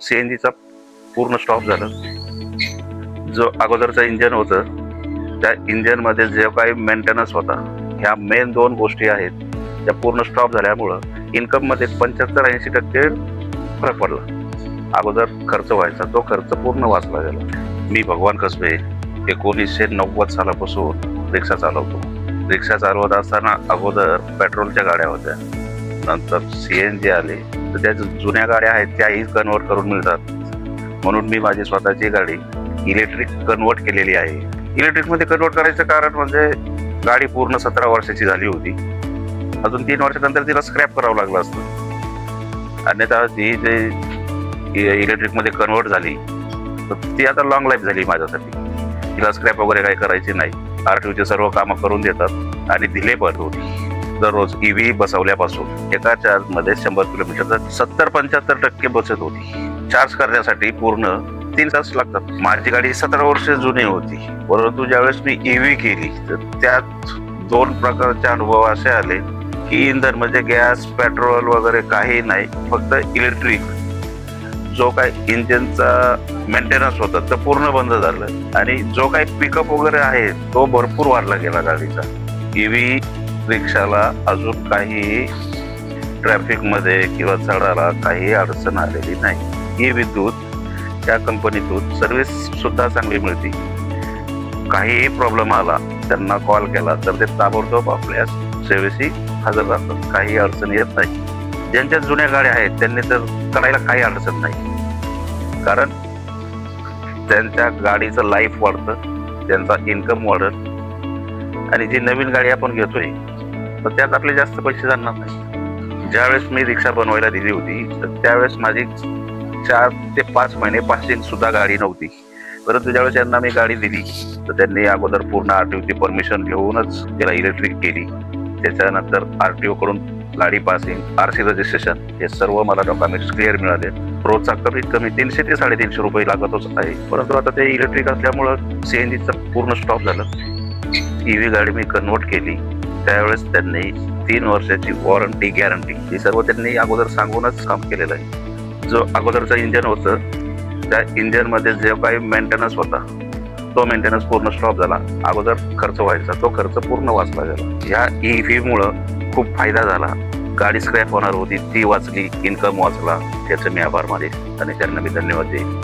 सीएनजीचा पूर्ण स्टॉप झालं. जो अगोदरचं इंजन होतं त्या इंजनमध्ये जे काही मेंटेनन्स होता, ह्या मेन 2 गोष्टी आहेत त्या पूर्ण स्टॉप झाल्यामुळं इन्कममध्ये 75-80% फरक पडला. अगोदर खर्च व्हायचा तो खर्च पूर्ण वाचला गेला. मी भगवान कसबे 1990 सालापासून रिक्षा चालवतो. रिक्षा चालवत असताना अगोदर पेट्रोलच्या गाड्या होत्या, नंतर सीएनजी आले, तर त्या जुन्या गाड्या आहेत त्याही कन्वर्ट करून मिळतात, म्हणून मी माझी स्वतःची गाडी इलेक्ट्रिक कन्वर्ट केलेली आहे. इलेक्ट्रिकमध्ये कन्वर्ट करायचं कारण म्हणजे गाडी पूर्ण 17 वर्षाची झाली होती. अजून 3 वर्षानंतर तिला स्क्रॅप करावं लागलं असतं. अन्यथा ती जे इलेक्ट्रिकमध्ये कन्वर्ट झाली तर ती आता लॉंग लाईफ झाली माझ्यासाठी. तिला स्क्रॅप वगैरे काही करायची नाही. आरटीओचे सर्व कामं करून देतात आणि दिले पण होती. दररोज ईव्ही बसवल्यापासून एका चार्जमध्ये 100 किलोमीटरचा 70-75% बचत होती. चार्ज करण्यासाठी पूर्ण 3 तास लागतात. माझी गाडी 17 वर्ष जुनी होती, परंतु ज्यावेळेस मी ईव्ही केली तर त्यात 2 प्रकारचे अनुभव असे आले की इंधन म्हणजे गॅस पेट्रोल वगैरे काही नाही, फक्त इलेक्ट्रिक. जो काही इंजिनचा मेंटेनन्स होता तो पूर्ण बंद झालं आणि जो काही पिकअप वगैरे आहे तो भरपूर वाढला गेला गाडीचा. ईव्ही रिक्षाला अजून काही ट्रॅफिकमध्ये किंवा चढायला काही अडचण आलेली नाही. ही विद्युत त्या कंपनीतून सर्व्हिस सुद्धा चांगली मिळते. काहीही प्रॉब्लेम आला त्यांना कॉल केला तर ते ताबडतोब आपल्या सेवेशी हजर राहतात. काही अडचण येत नाही. ज्यांच्या जुन्या गाड्या आहेत त्यांनी तर करायला काही अडचण नाही, कारण त्यांच्या गाडीचं लाईफ वाढतं, त्यांचा इन्कम वाढत आणि जी नवीन गाडी आपण घेतोय तर त्यात आपले जास्त पैसे जाणार नाही. ज्यावेळेस मी रिक्षा बनवायला दिली होती तर त्यावेळेस माझी 4 ते 5 महिने पासिंग सुद्धा गाडी नव्हती, परंतु ज्यावेळेस यांना मी गाडी दिली तर त्यांनी अगोदर पूर्ण आरटीओची परमिशन घेऊनच त्याला इलेक्ट्रिक केली. त्याच्यानंतर आरटीओ कडून गाडी पासिंग आरसी रजिस्ट्रेशन हे सर्व मला डॉक्युमेंट्स क्लिअर मिळाले. रोजचा कमीत कमी 300 ते 350 रुपये लागतच आहे, परंतु आता ते इलेक्ट्रिक असल्यामुळं सीएनजीचं पूर्ण स्टॉप झालं. ईव्ही गाडी मी कन्वर्ट केली त्यावेळेस त्यांनी 3 वर्षाची वॉरंटी गॅरंटी हे सर्व त्यांनी अगोदर सांगूनच काम केलेलं आहे. जो अगोदरचं इंजन होतं त्या इंजनमध्ये जे काही मेंटेनन्स होता तो मेंटेनन्स पूर्ण स्टॉप झाला. अगोदर खर्च व्हायचा तो खर्च पूर्ण वाचला गेला. ह्या ईव्हीमुळं खूप फायदा झाला. गाडी स्क्रॅप होणार होती ती वाचली, इन्कम वाचला. त्याचे मी आभार मानेन आणि त्यांना मी धन्यवाद देईन.